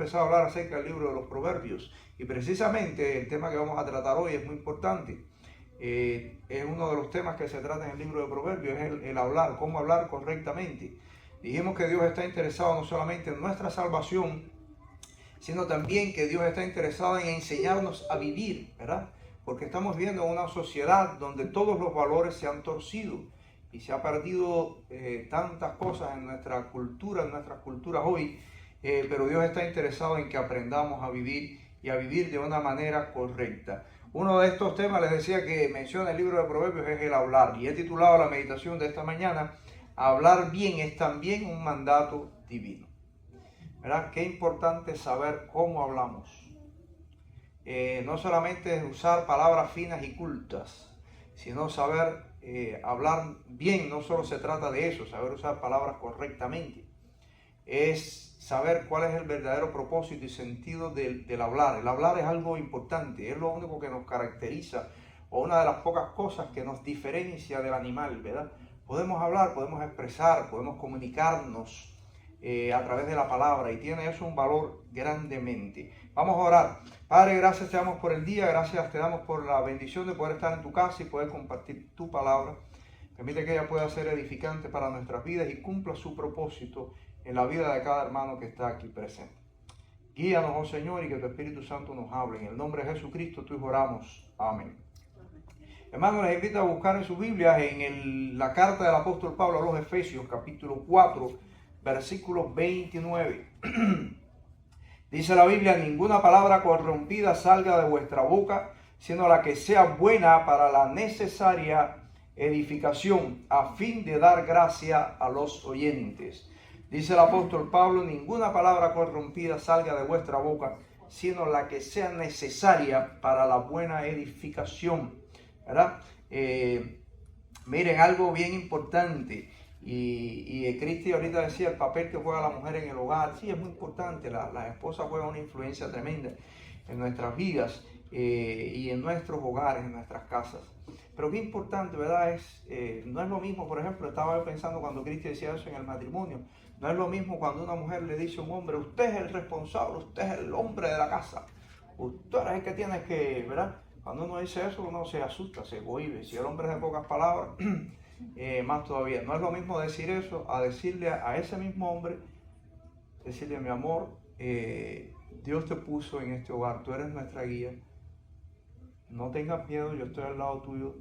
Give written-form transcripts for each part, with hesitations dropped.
empezado a hablar acerca del libro de los Proverbios y precisamente el tema que vamos a tratar hoy es muy importante. Es uno de los temas que se trata en el libro de Proverbios, es el hablar, cómo hablar correctamente. Dijimos que Dios está interesado no solamente en nuestra salvación, sino también que Dios está interesado en enseñarnos a vivir, ¿verdad? Porque estamos viviendo en una sociedad donde todos los valores se han torcido y se ha perdido tantas cosas en nuestra cultura, en nuestras culturas hoy, pero Dios está interesado en que aprendamos a vivir y a vivir de una manera correcta. Uno de estos temas, les decía, que menciona el libro de Proverbios es el hablar, y he titulado la meditación de esta mañana, hablar bien es también un mandato divino. ¿Verdad? Qué importante saber cómo hablamos. No solamente es usar palabras finas y cultas, sino saber hablar bien. No solo se trata de eso, saber usar palabras correctamente. Es saber cuál es el verdadero propósito y sentido del hablar. El hablar es algo importante, es lo único que nos caracteriza, o una de las pocas cosas que nos diferencia del animal, ¿verdad? Podemos hablar, podemos expresar, podemos comunicarnos a través de la palabra, y tiene eso un valor grandemente. Vamos a orar. Padre, gracias te damos por el día, gracias te damos por la bendición de poder estar en tu casa y poder compartir tu palabra. Permite que ella pueda ser edificante para nuestras vidas y cumpla su propósito en la vida de cada hermano que está aquí presente. Guíanos, oh Señor, y que tu Espíritu Santo nos hable. En el nombre de Jesucristo, tú y yo oramos. Amén. Hermanos, les invito a buscar en sus Biblias en la carta del apóstol Pablo a los Efesios, capítulo 4, versículo 29. Dice la Biblia: ninguna palabra corrompida salga de vuestra boca, sino la que sea buena para la necesaria edificación, a fin de dar gracia a los oyentes. Dice el apóstol Pablo: ninguna palabra corrompida salga de vuestra boca, sino la que sea necesaria para la buena edificación. ¿Verdad? Miren, algo bien importante. Y Cristi ahorita decía el papel que juega la mujer en el hogar. Sí, es muy importante. La esposa juega una influencia tremenda en nuestras vidas y en nuestros hogares, en nuestras casas. Pero qué importante, ¿verdad? No es lo mismo, por ejemplo, estaba pensando cuando Cristi decía eso en el matrimonio. No es lo mismo cuando una mujer le dice a un hombre: usted es el responsable, usted es el hombre de la casa. Usted es el que tiene que, ¿verdad? Cuando uno dice eso, uno se asusta, se cohíbe. Si el hombre es de pocas palabras, más todavía. No es lo mismo decir eso a decirle a ese mismo hombre, decirle: mi amor, Dios te puso en este hogar, tú eres nuestra guía, no tengas miedo, yo estoy al lado tuyo,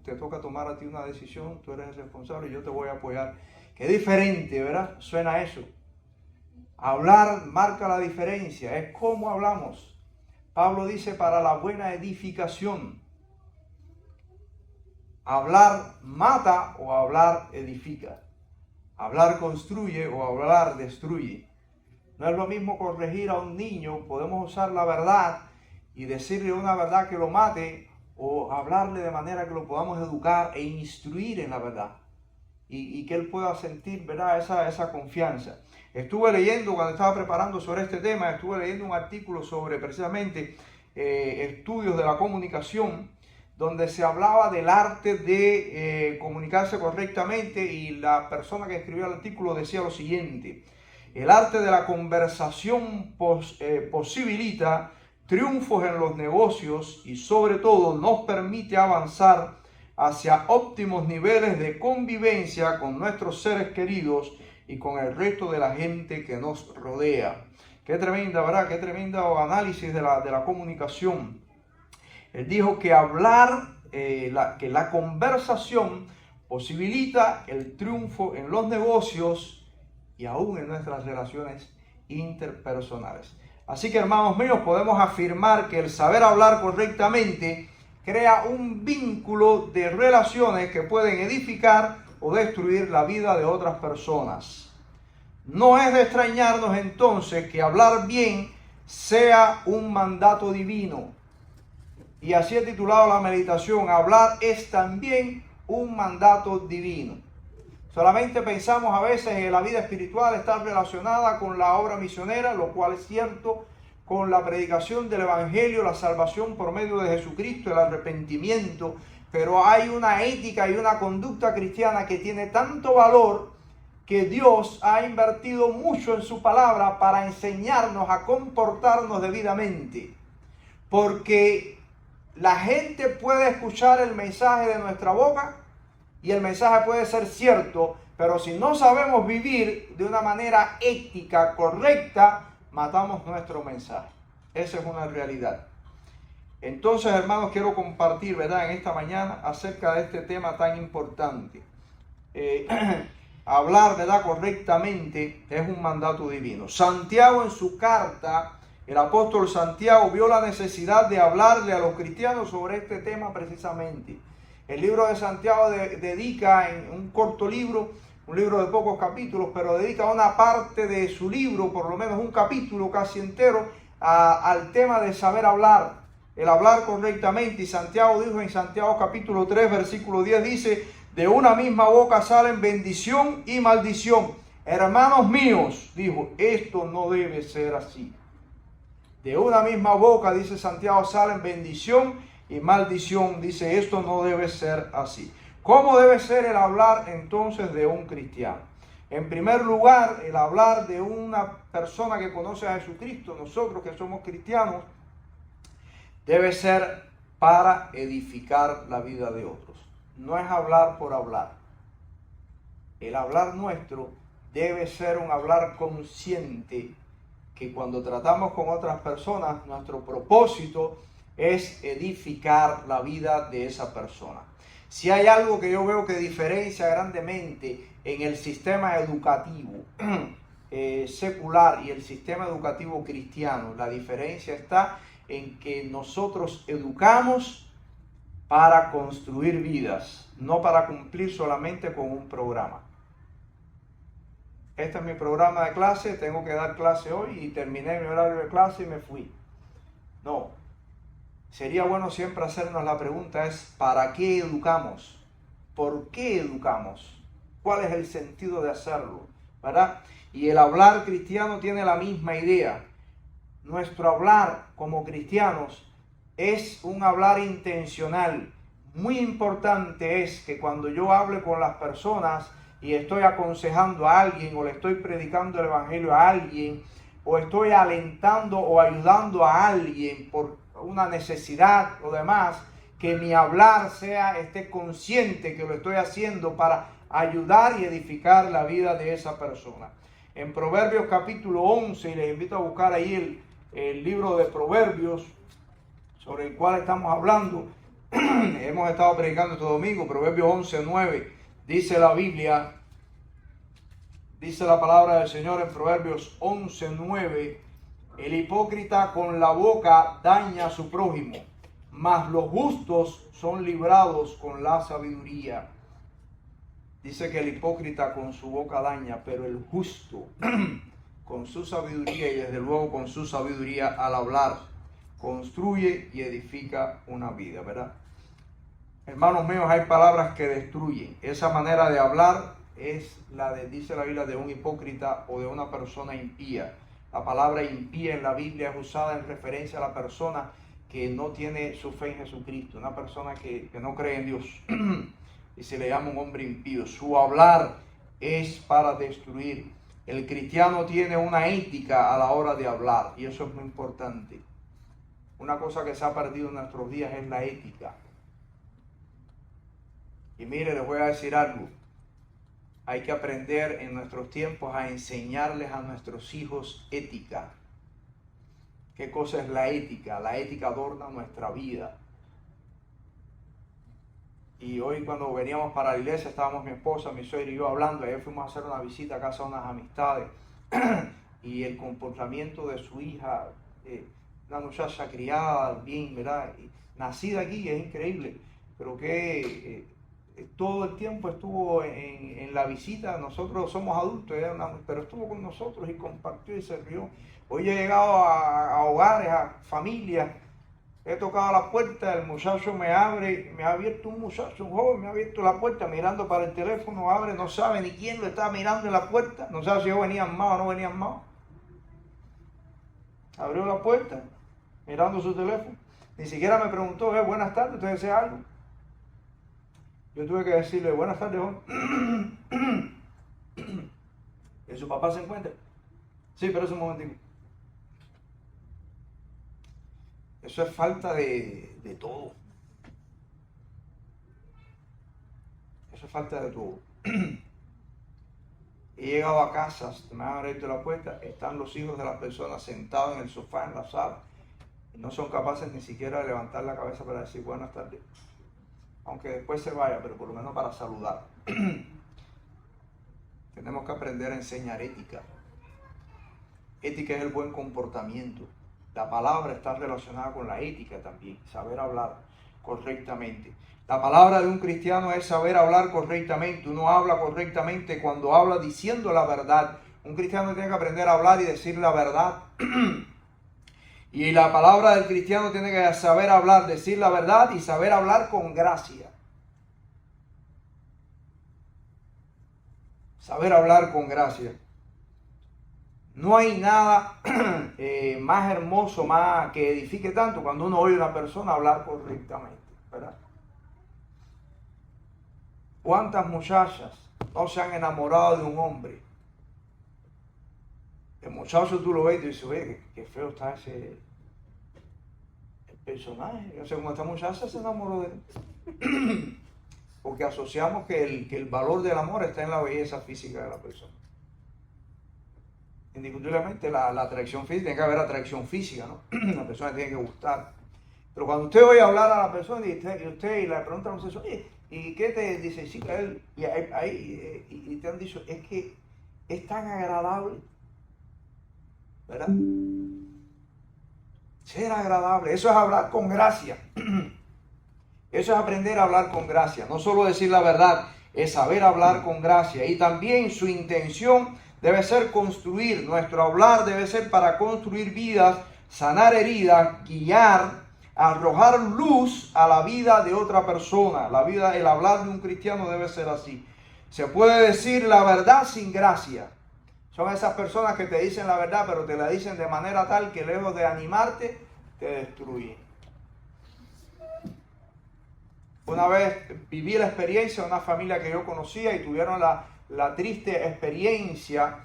te toca tomar a ti una decisión, tú eres el responsable y yo te voy a apoyar. Qué diferente, ¿verdad? Suena eso. Hablar marca la diferencia, es cómo hablamos. Pablo dice: para la buena edificación. Hablar mata o hablar edifica. Hablar construye o hablar destruye. No es lo mismo corregir a un niño. Podemos usar la verdad y decirle una verdad que lo mate, o hablarle de manera que lo podamos educar e instruir en la verdad y que él pueda sentir, ¿verdad?, esa confianza. Estuve leyendo, cuando estaba preparando sobre este tema, estuve leyendo un artículo sobre precisamente estudios de la comunicación, donde se hablaba del arte de comunicarse correctamente, y la persona que escribió el artículo decía lo siguiente: el arte de la conversación posibilita triunfos en los negocios y sobre todo nos permite avanzar hacia óptimos niveles de convivencia con nuestros seres queridos y con el resto de la gente que nos rodea. Qué tremenda, ¿verdad? Qué tremendo análisis de la comunicación. Él dijo que que la conversación posibilita el triunfo en los negocios y aún en nuestras relaciones interpersonales. Así que, hermanos míos, podemos afirmar que el saber hablar correctamente crea un vínculo de relaciones que pueden edificar o destruir la vida de otras personas. No es de extrañarnos entonces que hablar bien sea un mandato divino. Y así he titulado la meditación: hablar es también un mandato divino. Solamente pensamos a veces en la vida espiritual está relacionada con la obra misionera, lo cual es cierto, con la predicación del Evangelio, la salvación por medio de Jesucristo, el arrepentimiento, pero hay una ética y una conducta cristiana que tiene tanto valor que Dios ha invertido mucho en su palabra para enseñarnos a comportarnos debidamente. Porque la gente puede escuchar el mensaje de nuestra boca y el mensaje puede ser cierto, pero si no sabemos vivir de una manera ética, correcta, matamos nuestro mensaje. Esa es una realidad. Entonces, hermanos, quiero compartir, ¿verdad?, en esta mañana acerca de este tema tan importante. Hablar, ¿verdad?, correctamente es un mandato divino. Santiago, en su carta, el apóstol Santiago vio la necesidad de hablarle a los cristianos sobre este tema precisamente. El libro de Santiago dedica, en un corto libro, un libro de pocos capítulos, pero dedica una parte de su libro, por lo menos un capítulo casi entero, al tema de saber hablar, el hablar correctamente. Y Santiago dijo en Santiago capítulo 3, versículo 10, dice: de una misma boca salen bendición y maldición. Hermanos míos, dijo, esto no debe ser así. De una misma boca, dice Santiago, salen bendición y maldición. Dice, esto no debe ser así. ¿Cómo debe ser el hablar entonces de un cristiano? En primer lugar, el hablar de una persona que conoce a Jesucristo, nosotros que somos cristianos, debe ser para edificar la vida de otros. No es hablar por hablar. El hablar nuestro debe ser un hablar consciente, que cuando tratamos con otras personas, nuestro propósito es edificar la vida de esa persona. Si hay algo que yo veo que diferencia grandemente en el sistema educativo secular y el sistema educativo cristiano, la diferencia está en que nosotros educamos para construir vidas, no para cumplir solamente con un programa. Este es mi programa de clase, tengo que dar clase hoy y terminé mi horario de clase y me fui. No, sería bueno siempre hacernos la pregunta es, ¿para qué educamos? ¿Por qué educamos? ¿Cuál es el sentido de hacerlo? ¿Verdad? Y el hablar cristiano tiene la misma idea. Nuestro hablar como cristianos es un hablar intencional. Muy importante es que cuando yo hable con las personas y estoy aconsejando a alguien o le estoy predicando el evangelio a alguien o estoy alentando o ayudando a alguien por una necesidad o demás, que mi hablar esté consciente que lo estoy haciendo para ayudar y edificar la vida de esa persona. En Proverbios capítulo 11, y les invito a buscar ahí el libro de Proverbios sobre el cual estamos hablando. Hemos estado predicando este domingo, Proverbios 11:9. Dice la Biblia, dice la palabra del Señor en Proverbios 11:9: el hipócrita con la boca daña a su prójimo, mas los justos son librados con la sabiduría. Dice que el hipócrita con su boca daña, pero el justo con su sabiduría, y desde luego con su sabiduría al hablar, construye y edifica una vida, ¿verdad? Hermanos míos, hay palabras que destruyen. Esa manera de hablar es la de, dice la Biblia, de un hipócrita o de una persona impía. La palabra impía en la Biblia es usada en referencia a la persona que no tiene su fe en Jesucristo, una persona que no cree en Dios. Y se le llama un hombre impío. Su hablar es para destruir. El cristiano tiene una ética a la hora de hablar, y eso es muy importante. Una cosa que se ha perdido en nuestros días es la ética. Y mire, les voy a decir algo. Hay que aprender en nuestros tiempos a enseñarles a nuestros hijos ética. ¿Qué cosa es la ética? La ética adorna nuestra vida. Y hoy cuando veníamos para la iglesia, estábamos mi esposa, mi suegra y yo hablando. Ayer fuimos a hacer una visita a casa de unas amistades. Y el comportamiento de su hija, una muchacha criada, bien, ¿verdad? Y nacida aquí, es increíble. Pero que todo el tiempo estuvo en la visita. Nosotros somos adultos, pero estuvo con nosotros y compartió y se rió. Hoy he llegado a hogares, a familias. He tocado la puerta, el muchacho me abre, me ha abierto un muchacho, un joven, me ha abierto la puerta mirando para el teléfono, abre, no sabe ni quién lo estaba mirando en la puerta, no sabe si yo venía armado o no venía armado. Abrió la puerta, mirando su teléfono, ni siquiera me preguntó, buenas tardes, ¿usted desea algo? Yo tuve que decirle, buenas tardes, joven. ¿Que su papá se encuentra? Sí, pero es un momentico. Eso es falta de todo. Eso es falta de todo. He llegado a casas, me han abierto la puerta, están los hijos de las personas sentados en el sofá, en la sala, y no son capaces ni siquiera de levantar la cabeza para decir buenas tardes. Aunque después se vaya, pero por lo menos para saludar. Tenemos que aprender a enseñar ética. Ética es el buen comportamiento. La palabra está relacionada con la ética también, saber hablar correctamente. La palabra de un cristiano es saber hablar correctamente. Uno habla correctamente cuando habla diciendo la verdad. Un cristiano tiene que aprender a hablar y decir la verdad. Y la palabra del cristiano tiene que saber hablar, decir la verdad y saber hablar con gracia. Saber hablar con gracia. No hay nada más hermoso, más que edifique tanto cuando uno oye a una persona hablar correctamente, ¿verdad? ¿Cuántas muchachas no se han enamorado de un hombre? El muchacho tú lo ves y dices, oye, qué feo está ese el personaje. O sea, como esta muchacha se enamoró de él. Porque asociamos que el valor del amor está en la belleza física de la persona. Indiscutiblemente la atracción física, tiene que haber atracción física, ¿no? La persona tiene que gustar. Pero cuando usted oye hablar a la persona y usted le pregunta a los oye, ¿y qué te dice? Sí, él, y te han dicho, es que es tan agradable, ¿verdad? Ser agradable, eso es hablar con gracia. Eso es aprender a hablar con gracia. No solo decir la verdad, es saber hablar con gracia. Y también su intención debe ser construir. Nuestro hablar debe ser para construir vidas, sanar heridas, guiar, arrojar luz a la vida de otra persona. El hablar de un cristiano debe ser así. Se puede decir la verdad sin gracia. Son esas personas que te dicen la verdad, pero te la dicen de manera tal que lejos de animarte, te destruyen. Una vez viví la experiencia de una familia que yo conocía y tuvieron la triste experiencia,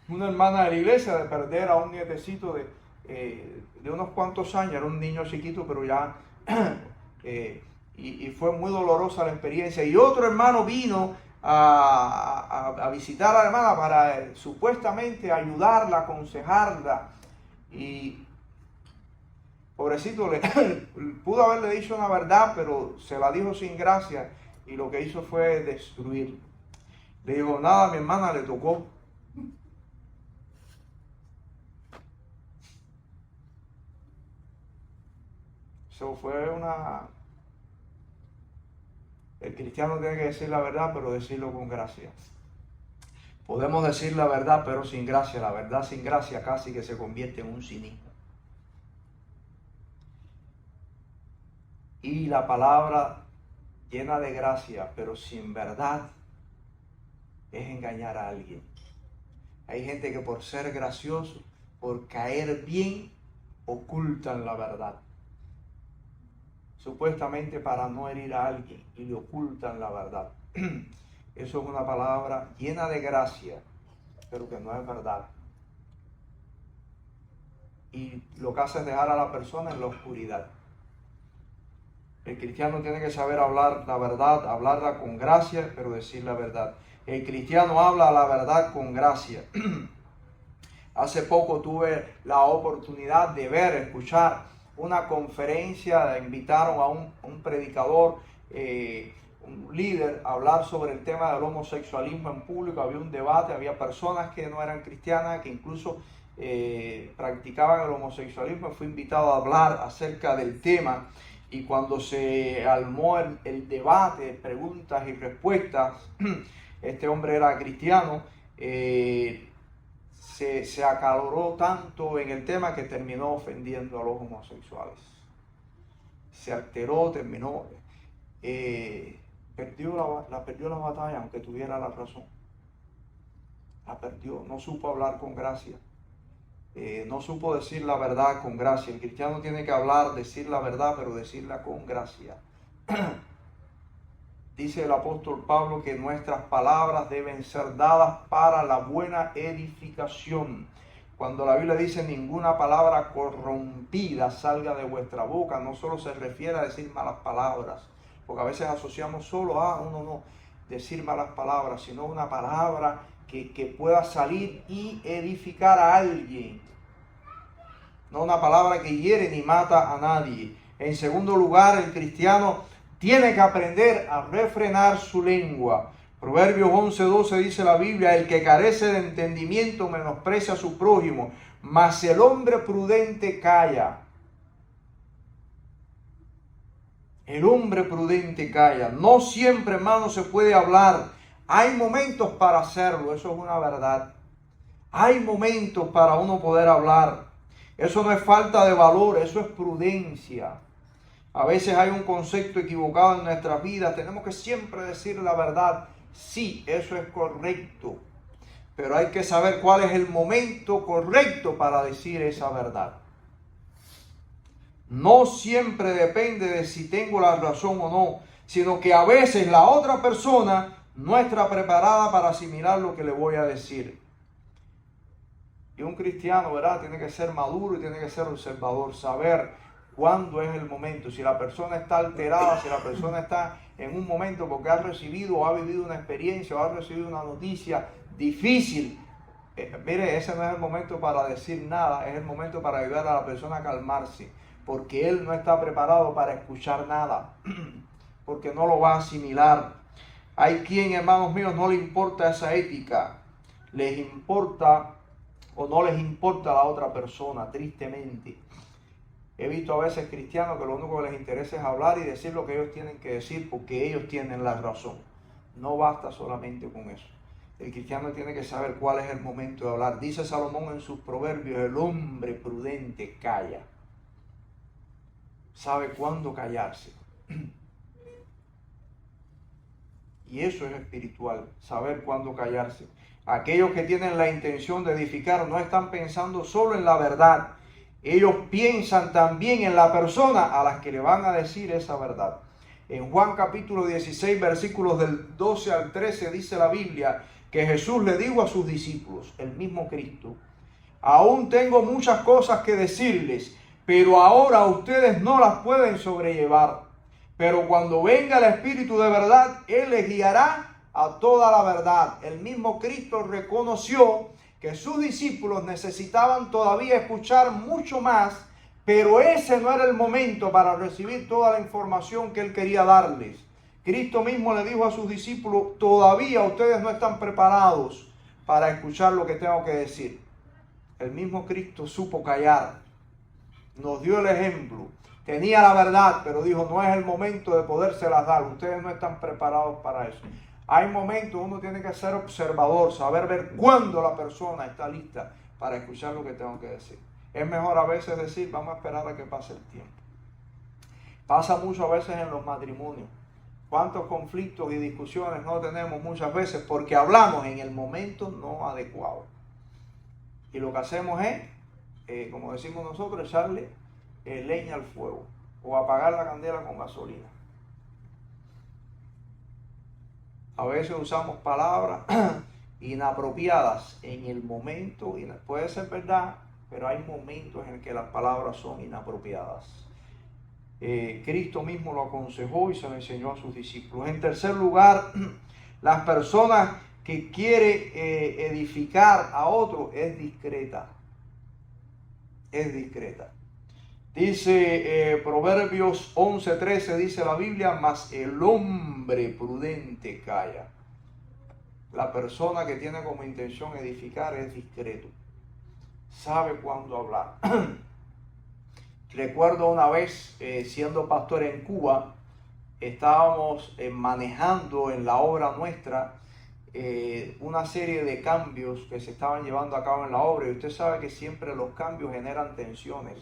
una hermana de la iglesia, de perder a un nietecito de unos cuantos años. Era un niño chiquito, pero ya, y fue muy dolorosa la experiencia. Y otro hermano vino a visitar a la hermana para supuestamente ayudarla, aconsejarla. Y pobrecito, pudo haberle dicho una verdad, pero se la dijo sin gracia y lo que hizo fue destruir. Le dijo, nada, a mi hermana le tocó. Eso fue El cristiano tiene que decir la verdad, pero decirlo con gracia. Podemos decir la verdad, pero sin gracia. La verdad sin gracia casi que se convierte en un cinismo. Y la palabra llena de gracia, pero sin verdad, es engañar a alguien. Hay gente que por ser gracioso, por caer bien, ocultan la verdad. Supuestamente para no herir a alguien, y le ocultan la verdad. Eso es una palabra llena de gracia, pero que no es verdad. Y lo que hace es dejar a la persona en la oscuridad. El cristiano tiene que saber hablar la verdad, hablarla con gracia, pero decir la verdad. El cristiano habla la verdad con gracia. Hace poco tuve la oportunidad de escuchar una conferencia, invitaron a un predicador, un líder, a hablar sobre el tema del homosexualismo en público. Había un debate, había personas que no eran cristianas, que incluso practicaban el homosexualismo. Fui invitado a hablar acerca del tema. Y cuando se armó el debate, preguntas y respuestas, este hombre era cristiano, se acaloró tanto en el tema que terminó ofendiendo a los homosexuales. Se alteró, terminó, perdió la batalla, aunque tuviera la razón. La perdió, no supo hablar con gracia. No supo decir la verdad con gracia. El cristiano tiene que hablar, decir la verdad, pero decirla con gracia. Dice el apóstol Pablo que nuestras palabras deben ser dadas para la buena edificación. Cuando la Biblia dice ninguna palabra corrompida salga de vuestra boca, no solo se refiere a decir malas palabras, porque a veces asociamos solo a decir malas palabras, sino una palabra que pueda salir y edificar a alguien. No una palabra que hiere ni mata a nadie. En segundo lugar, el cristiano tiene que aprender a refrenar su lengua. Proverbios 11:12 dice la Biblia: el que carece de entendimiento menosprecia a su prójimo, mas el hombre prudente calla. El hombre prudente calla. No siempre, hermano, se puede hablar. Hay momentos para hacerlo, eso es una verdad. Hay momentos para uno poder hablar. Eso no es falta de valor, eso es prudencia. A veces hay un concepto equivocado en nuestras vidas. Tenemos que siempre decir la verdad. Sí, eso es correcto. Pero hay que saber cuál es el momento correcto para decir esa verdad. No siempre depende de si tengo la razón o no, sino que a veces la otra persona no está preparada para asimilar lo que le voy a decir. Y un cristiano, ¿verdad?, tiene que ser maduro y tiene que ser observador, saber cuándo es el momento. Si la persona está alterada, si la persona está en un momento porque ha recibido o ha vivido una experiencia o ha recibido una noticia difícil, mire, ese no es el momento para decir nada, es el momento para ayudar a la persona a calmarse, porque él no está preparado para escuchar nada, porque no lo va a asimilar. Hay quien, hermanos míos, no le importa esa ética, les importa o no les importa a la otra persona, tristemente. He visto a veces cristianos que lo único que les interesa es hablar y decir lo que ellos tienen que decir porque ellos tienen la razón. No basta solamente con eso. El cristiano tiene que saber cuál es el momento de hablar. Dice Salomón en sus proverbios: el hombre prudente calla. Sabe cuándo callarse. Y eso es espiritual, saber cuándo callarse. Aquellos que tienen la intención de edificar no están pensando solo en la verdad. Ellos piensan también en la persona a la que le van a decir esa verdad. En Juan capítulo 16, versículos del 12 al 13, dice la Biblia que Jesús le dijo a sus discípulos, el mismo Cristo: aún tengo muchas cosas que decirles, pero ahora ustedes no las pueden sobrellevar. Pero cuando venga el Espíritu de verdad, Él les guiará a toda la verdad. El mismo Cristo reconoció que sus discípulos necesitaban todavía escuchar mucho más, pero ese no era el momento para recibir toda la información que Él quería darles. Cristo mismo le dijo a sus discípulos: todavía ustedes no están preparados para escuchar lo que tengo que decir. El mismo Cristo supo callar, nos dio el ejemplo. Tenía la verdad, pero dijo: no es el momento de podérselas dar, ustedes no están preparados para eso. Hay momentos, uno tiene que ser observador, saber ver cuándo la persona está lista para escuchar lo que tengo que decir. Es mejor a veces decir: vamos a esperar a que pase el tiempo. Pasa mucho a veces en los matrimonios. ¿Cuántos conflictos y discusiones no tenemos muchas veces porque hablamos en el momento no adecuado? Y lo que hacemos es, como decimos nosotros, echarle leña al fuego o apagar la candela con gasolina. A veces usamos palabras inapropiadas en el momento, y puede ser verdad, pero hay momentos en que las palabras son inapropiadas. Cristo mismo lo aconsejó y se lo enseñó a sus discípulos. En tercer lugar, las personas que quieren edificar a otro es discreta. Es discreta. Dice Proverbios 11:13, dice la Biblia: mas el hombre prudente calla. La persona que tiene como intención edificar es discreto. Sabe cuándo hablar. Recuerdo una vez, siendo pastor en Cuba, estábamos manejando en la obra nuestra una serie de cambios que se estaban llevando a cabo en la obra. Y usted sabe que siempre los cambios generan tensiones.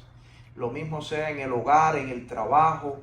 Lo mismo sea en el hogar, en el trabajo,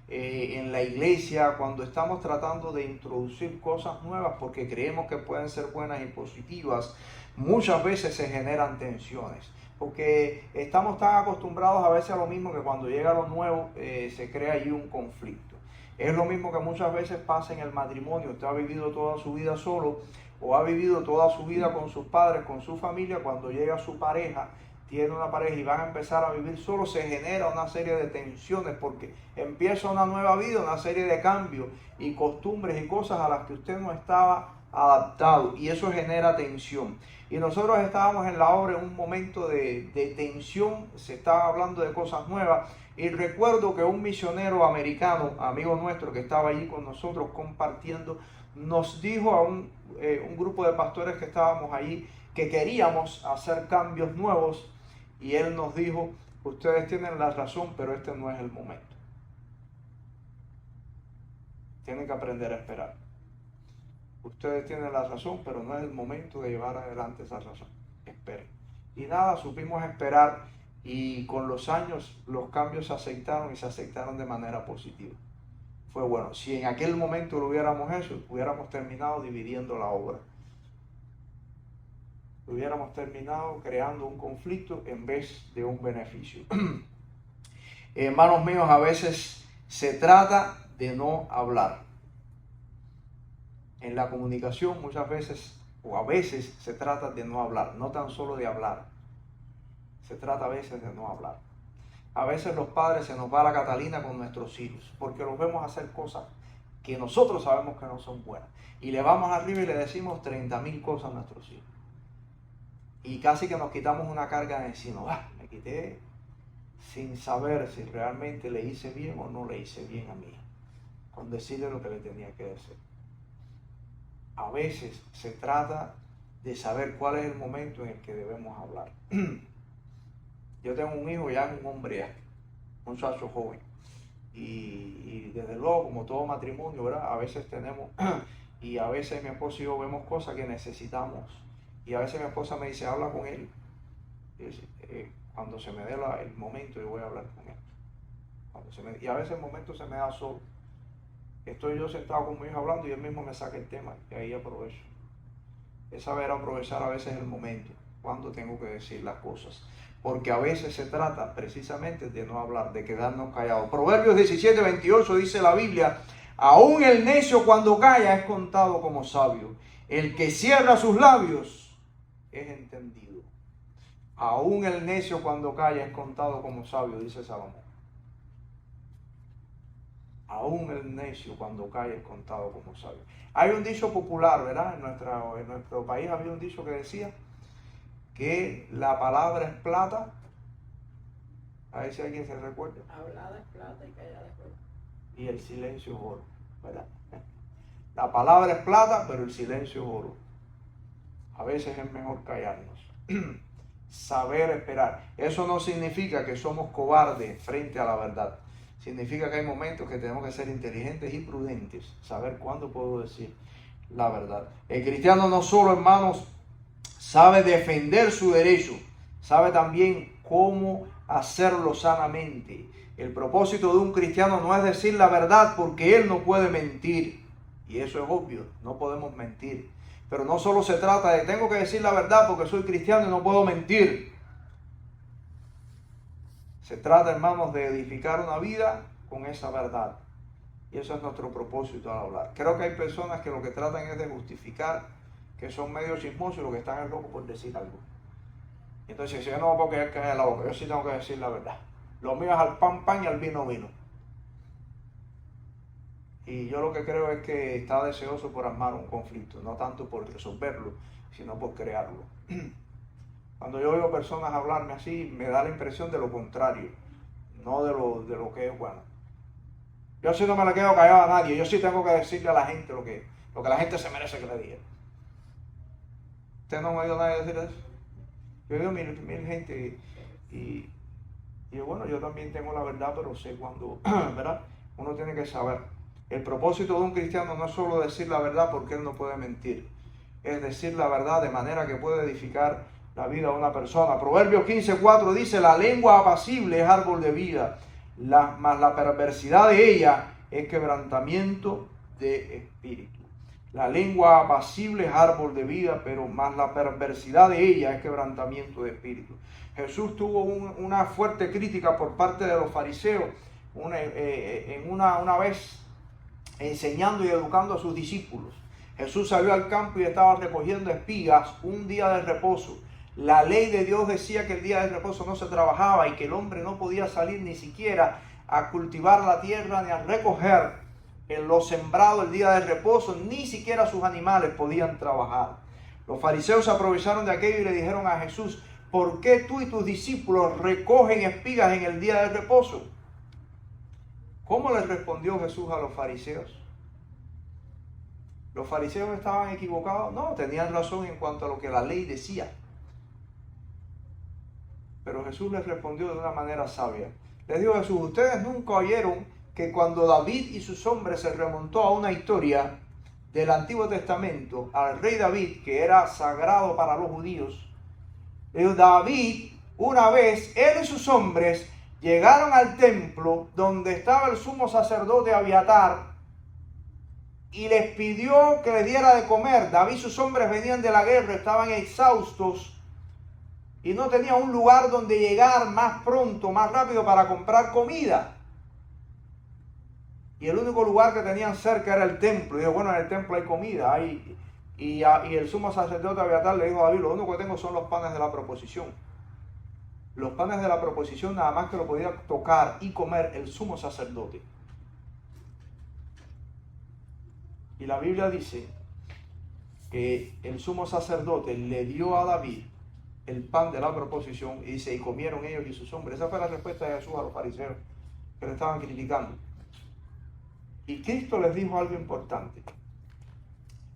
en la iglesia, cuando estamos tratando de introducir cosas nuevas porque creemos que pueden ser buenas y positivas, muchas veces se generan tensiones. Porque estamos tan acostumbrados a veces a lo mismo que cuando llega lo nuevo se crea allí un conflicto. Es lo mismo que muchas veces pasa en el matrimonio. Usted ha vivido toda su vida solo o ha vivido toda su vida con sus padres, con su familia. Cuando llega su pareja, tiene una pareja y van a empezar a vivir solo, se genera una serie de tensiones porque empieza una nueva vida, una serie de cambios y costumbres y cosas a las que usted no estaba adaptado, y eso genera tensión. Y nosotros estábamos en la obra en un momento de tensión, se estaba hablando de cosas nuevas, y recuerdo que un misionero americano, amigo nuestro que estaba allí con nosotros compartiendo, nos dijo a un grupo de pastores que estábamos allí que queríamos hacer cambios nuevos, y él nos dijo: ustedes tienen la razón, pero este no es el momento. Tienen que aprender a esperar. Ustedes tienen la razón, pero no es el momento de llevar adelante esa razón. Esperen. Y nada, supimos esperar, y con los años los cambios se aceptaron, y se aceptaron de manera positiva. Fue bueno. Si en aquel momento lo hubiéramos hecho, hubiéramos terminado dividiendo la obra. Hubiéramos terminado creando un conflicto en vez de un beneficio. Hermanos míos, a veces se trata de no hablar. En la comunicación muchas veces, o a veces, se trata de no hablar, no tan solo de hablar. Se trata a veces de no hablar. A veces los padres se nos va la Catalina con nuestros hijos, porque los vemos hacer cosas que nosotros sabemos que no son buenas. Y le vamos arriba y le decimos 30.000 cosas a nuestros hijos. Y casi que nos quitamos una carga de encima. Me quité sin saber si realmente le hice bien o no le hice bien a mí, con decirle lo que le tenía que decir. A veces se trata de saber cuál es el momento en el que debemos hablar. Yo tengo un hijo, ya es un hombre, ya, un muchacho joven. Y desde luego, como todo matrimonio, ¿verdad? A veces tenemos, y a veces mi esposo y yo vemos cosas que necesitamos. Y a veces mi esposa me dice: habla con él. Cuando se me dé el momento, yo voy a hablar con él. Y a veces el momento se me da solo. Estoy yo sentado con mi hijo hablando y él mismo me saca el tema, y ahí aprovecho. Es saber aprovechar a veces el momento, cuando tengo que decir las cosas. Porque a veces se trata precisamente de no hablar, de quedarnos callados. Proverbios 17:28 dice la Biblia: aún el necio cuando calla es contado como sabio. El que cierra sus labios es entendido. Aún el necio cuando calla es contado como sabio, dice Salomón. Aún el necio cuando calla es contado como sabio. Hay un dicho popular, ¿verdad? En nuestro país había un dicho que decía que la palabra es plata. A ver si alguien se recuerda. Hablada es plata y callada es oro. Y el silencio es oro, ¿verdad? La palabra es plata, pero el silencio es oro. A veces es mejor callarnos. Saber esperar. Eso no significa que somos cobardes frente a la verdad. Significa que hay momentos que tenemos que ser inteligentes y prudentes. Saber cuándo puedo decir la verdad. El cristiano no solo, hermanos, sabe defender su derecho, sabe también cómo hacerlo sanamente. El propósito de un cristiano no es decir la verdad, porque él no puede mentir. Y eso es obvio, no podemos mentir. Pero no solo se trata de tengo que decir la verdad porque soy cristiano y no puedo mentir. Se trata, hermanos, de edificar una vida con esa verdad. Y eso es nuestro propósito al hablar. Creo que hay personas que lo que tratan es de justificar que son medio chismosos y lo que están es locos por decir algo. Y entonces, si yo no me puedo quedar callado la boca, yo sí tengo que decir la verdad. Lo mío es al pan, pan y al vino, vino. Y yo lo que creo es que está deseoso por armar un conflicto, no tanto por resolverlo, sino por crearlo. Cuando yo veo personas hablarme así, me da la impresión de lo contrario, no de lo que es bueno. Yo sí no me le quedo callado a nadie, yo sí tengo que decirle a la gente lo que la gente se merece que le diga. ¿Usted no me ha oído a nadie decir eso? Yo he oído mil gente y bueno, yo también tengo la verdad, pero sé cuando, ¿verdad? Uno tiene que saber. El propósito de un cristiano no es solo decir la verdad porque él no puede mentir, es decir la verdad de manera que puede edificar la vida de una persona. Proverbios 15:4 dice: la lengua apacible es árbol de vida, mas la perversidad de ella es quebrantamiento de espíritu. La lengua apacible es árbol de vida, pero más la perversidad de ella es quebrantamiento de espíritu. Jesús tuvo una fuerte crítica por parte de los fariseos una vez enseñando y educando a sus discípulos. Jesús salió al campo y estaba recogiendo espigas un día de reposo. La ley de Dios decía que el día de reposo no se trabajaba y que el hombre no podía salir ni siquiera a cultivar la tierra ni a recoger lo sembrado el día de reposo, ni siquiera sus animales podían trabajar. Los fariseos se aprovecharon de aquello y le dijeron a Jesús: ¿por qué tú y tus discípulos recogen espigas en el día de reposo? ¿Cómo les respondió Jesús a los fariseos? ¿Los fariseos estaban equivocados? No, tenían razón en cuanto a lo que la ley decía. Pero Jesús les respondió de una manera sabia. Les dijo Jesús: ustedes nunca oyeron que cuando David y sus hombres se remontó a una historia del Antiguo Testamento, al rey David, que era sagrado para los judíos, David, una vez, él y sus hombres llegaron al templo donde estaba el sumo sacerdote Abiatar y les pidió que le diera de comer. David y sus hombres venían de la guerra, estaban exhaustos y no tenían un lugar donde llegar más pronto, más rápido para comprar comida. Y el único lugar que tenían cerca era el templo. Y dijo: bueno, en el templo hay comida. Y el sumo sacerdote Abiatar le dijo a David: lo único que tengo son los panes de la proposición. Los panes de la proposición nada más que lo podía tocar y comer el sumo sacerdote. Y la Biblia dice que el sumo sacerdote le dio a David el pan de la proposición y dice: y comieron ellos y sus hombres. Esa fue la respuesta de Jesús a los fariseos que le estaban criticando. Y Cristo les dijo algo importante.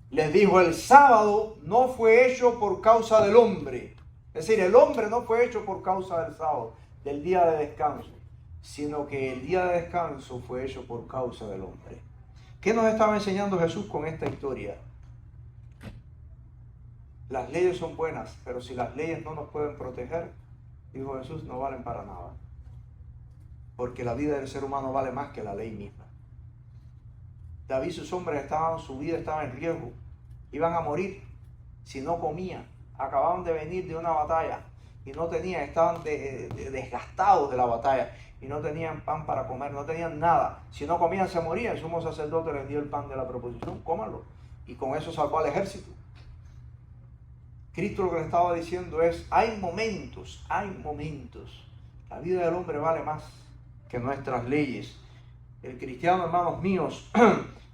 Les dijo: el sábado no fue hecho por causa del hombre. Es decir, el hombre no fue hecho por causa del sábado, del día de descanso, sino que el día de descanso fue hecho por causa del hombre. ¿Qué nos estaba enseñando Jesús con esta historia? Las leyes son buenas, pero si las leyes no nos pueden proteger, dijo Jesús, no valen para nada. Porque la vida del ser humano vale más que la ley misma. David y sus hombres su vida estaba en riesgo. Iban a morir si no comían. Acababan de venir de una batalla y no tenían, estaban desgastados de la batalla y no tenían pan para comer, no tenían nada. Si no comían se morían. El sumo sacerdote les dio el pan de la proposición: cómanlo. Y con eso salvó al ejército. Cristo lo que le estaba diciendo es: hay momentos. La vida del hombre vale más que nuestras leyes. El cristiano, hermanos míos,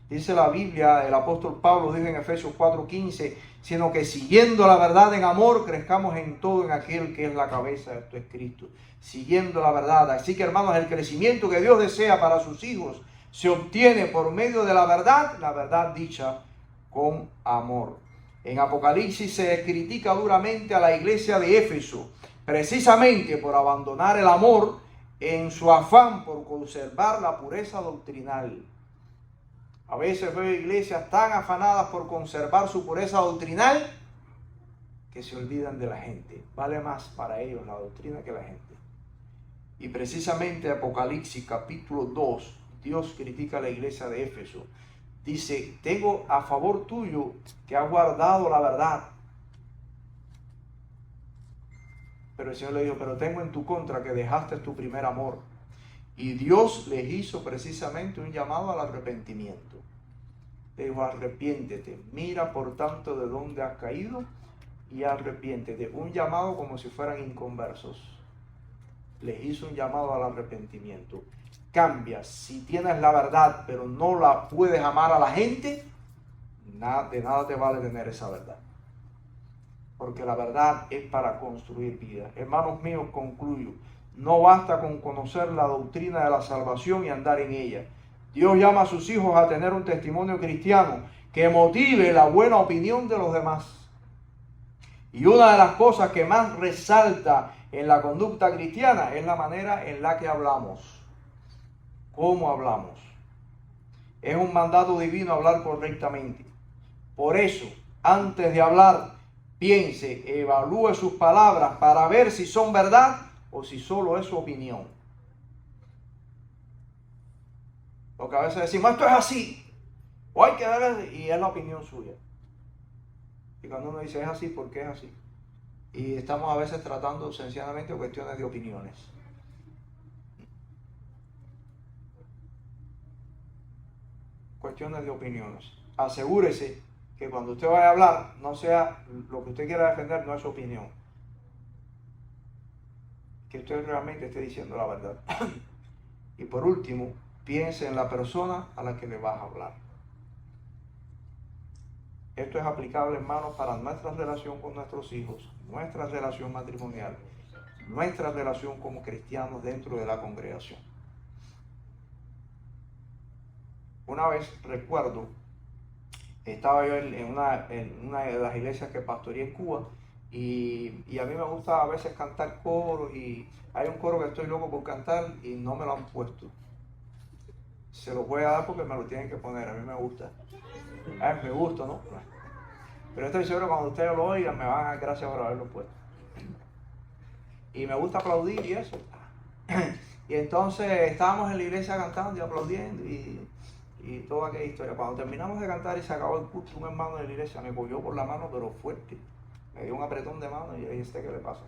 dice la Biblia, el apóstol Pablo dice en Efesios 4:15, sino que siguiendo la verdad en amor, crezcamos en todo en aquel que es la cabeza, esto es Cristo. Siguiendo la verdad. Así que, hermanos, el crecimiento que Dios desea para sus hijos se obtiene por medio de la verdad dicha con amor. En Apocalipsis se critica duramente a la iglesia de Éfeso, precisamente por abandonar el amor en su afán por conservar la pureza doctrinal. A veces veo iglesias tan afanadas por conservar su pureza doctrinal que se olvidan de la gente. Vale más para ellos la doctrina que la gente. Y precisamente Apocalipsis capítulo 2, Dios critica a la iglesia de Éfeso. Dice: tengo a favor tuyo que has guardado la verdad. Pero el Señor le dijo: pero tengo en tu contra que dejaste tu primer amor. Y Dios les hizo precisamente un llamado al arrepentimiento. Le dijo: arrepiéntete, mira por tanto de dónde has caído y arrepiéntete. Un llamado como si fueran inconversos. Les hizo un llamado al arrepentimiento. Cambia. Si tienes la verdad pero no la puedes amar a la gente, de nada te vale tener esa verdad. Porque la verdad es para construir vida. Hermanos míos, concluyo. No basta con conocer la doctrina de la salvación y andar en ella. Dios llama a sus hijos a tener un testimonio cristiano que motive la buena opinión de los demás. Y una de las cosas que más resalta en la conducta cristiana es la manera en la que hablamos. ¿Cómo hablamos? Es un mandato divino hablar correctamente. Por eso, antes de hablar, piense, evalúe sus palabras para ver si son verdad o si solo es su opinión. Porque a veces decimos: esto es así, o hay que darle, y es la opinión suya. Y cuando uno dice es así, ¿por qué es así? Y estamos a veces tratando sencillamente cuestiones de opiniones. cuestiones de opiniones. Asegúrese que cuando usted vaya a hablar, no sea lo que usted quiera defender, no es su opinión. Que usted realmente esté diciendo la verdad. Y por último, piense en la persona a la que le vas a hablar. Esto es aplicable, hermanos, para nuestra relación con nuestros hijos, nuestra relación matrimonial, nuestra relación como cristianos dentro de la congregación. Una vez recuerdo, estaba yo en una de las iglesias que pastoreé en Cuba y a mí me gusta a veces cantar coros y hay un coro que estoy loco por cantar y no me lo han puesto. Se los voy a dar porque me lo tienen que poner, a mí me gusta. Me gusta, ¿no? Pero estoy seguro que cuando ustedes lo oigan me van a dar gracias por haberlo puesto. Y me gusta aplaudir y eso. Y entonces estábamos en la iglesia cantando y aplaudiendo y toda aquella historia. Cuando terminamos de cantar y se acabó el culto, un hermano de la iglesia me cogió por la mano, pero fuerte. Me dio un apretón de mano y yo dije, ¿qué le pasa?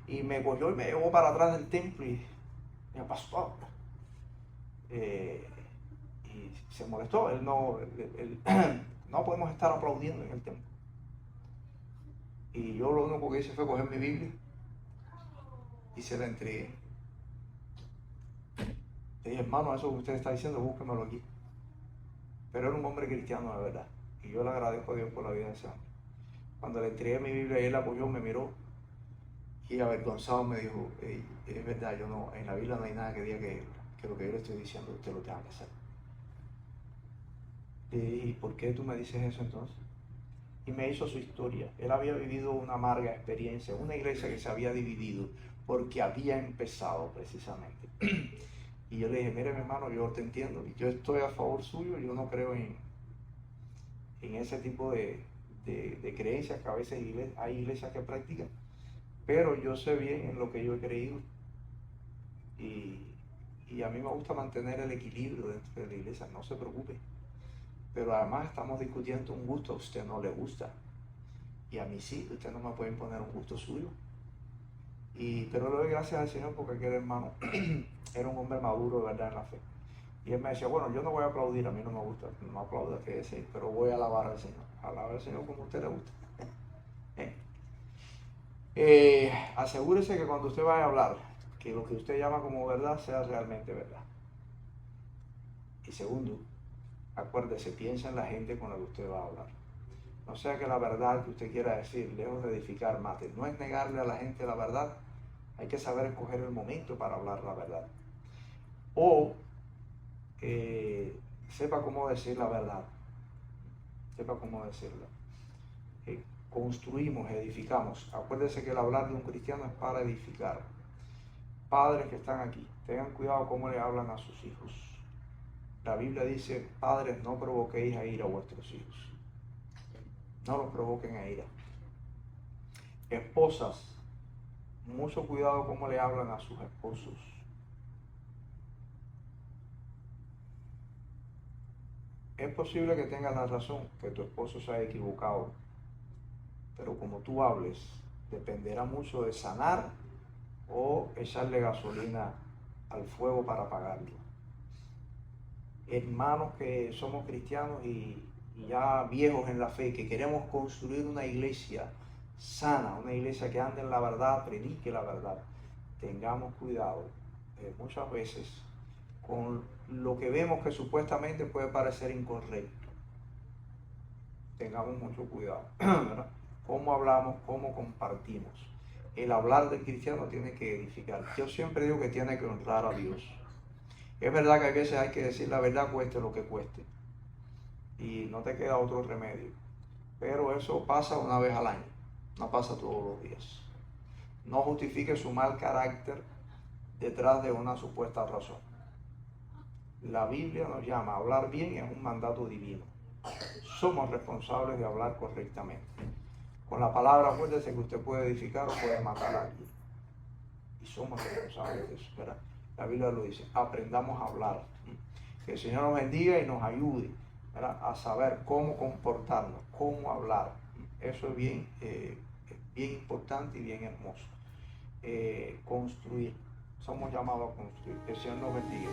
Y me cogió y me llevó para atrás del templo y me pasó. Y se molestó. Él no podemos estar aplaudiendo en el templo. Y yo lo único que hice fue coger mi Biblia y se la entregué. Le dije, hermano, eso que usted está diciendo, búsquemelo aquí. Pero era un hombre cristiano de verdad. Y yo le agradezco a Dios por la vida de ese hombre. Cuando le entregué mi Biblia y él la apoyó, me miró y avergonzado me dijo, es verdad, yo no, en la Biblia no hay nada que diga que lo que yo le estoy diciendo usted lo tenga que hacer. ¿Y por qué tú me dices eso entonces? Y me hizo su historia. Él había vivido una amarga experiencia, una iglesia que se había dividido porque había empezado precisamente. Y yo le dije, mire mi hermano, yo te entiendo, yo estoy a favor suyo, yo no creo en ese tipo de creencias que a veces hay iglesias que practican, pero yo sé bien en lo que yo he creído y a mí me gusta mantener el equilibrio dentro de la iglesia, no se preocupe. Pero además estamos discutiendo un gusto, a usted no le gusta. Y a mí sí, usted no me puede imponer un gusto suyo. Pero le doy gracias al Señor porque aquel hermano era un hombre maduro de verdad en la fe. Y él me decía, bueno, yo no voy a aplaudir, a mí no me gusta, no aplaudo, que decir, pero voy a alabar al Señor. Alabar al Señor como a usted le gusta. Asegúrese que cuando usted vaya a hablar, que lo que usted llama como verdad sea realmente verdad. Y segundo, acuérdese, piensa en la gente con la que usted va a hablar. No sea que la verdad que usted quiera decir, lejos de edificar, mate. No es negarle a la gente la verdad, hay que saber escoger el momento para hablar la verdad. O sepa cómo decir la verdad. Sepa cómo decirla. Construimos, edificamos. Acuérdese que el hablar de un cristiano es para edificar. Padres que están aquí, tengan cuidado cómo le hablan a sus hijos. La Biblia dice, padres, no provoquéis a ira a vuestros hijos. No los provoquen a ira. Esposas, mucho cuidado cómo le hablan a sus esposos. Es posible que tengas la razón, que tu esposo se haya equivocado, pero como tú hables, dependerá mucho de sanar o echarle gasolina al fuego para apagarlo. Hermanos que somos cristianos y ya viejos en la fe, que queremos construir una iglesia sana, una iglesia que ande en la verdad, predique la verdad, tengamos cuidado muchas veces con lo que vemos que supuestamente puede parecer incorrecto. Tengamos mucho cuidado, ¿verdad? Cómo hablamos, cómo compartimos. El hablar del cristiano tiene que edificar. Yo siempre digo que tiene que honrar a Dios. Es verdad que a veces hay que decir la verdad, cueste lo que cueste. Y no te queda otro remedio. Pero eso pasa una vez al año, no pasa todos los días. No justifique su mal carácter detrás de una supuesta razón. La Biblia nos llama a hablar bien y es un mandato divino. Somos responsables de hablar correctamente. Con la palabra, acuérdese que usted puede edificar o puede matar a alguien. Y somos responsables de eso, ¿verdad? La Biblia lo dice, aprendamos a hablar. Que el Señor nos bendiga y nos ayude, ¿verdad?, a saber cómo comportarnos, cómo hablar. Eso es bien importante y bien hermoso. Construir. Somos llamados a construir. Que el Señor nos bendiga.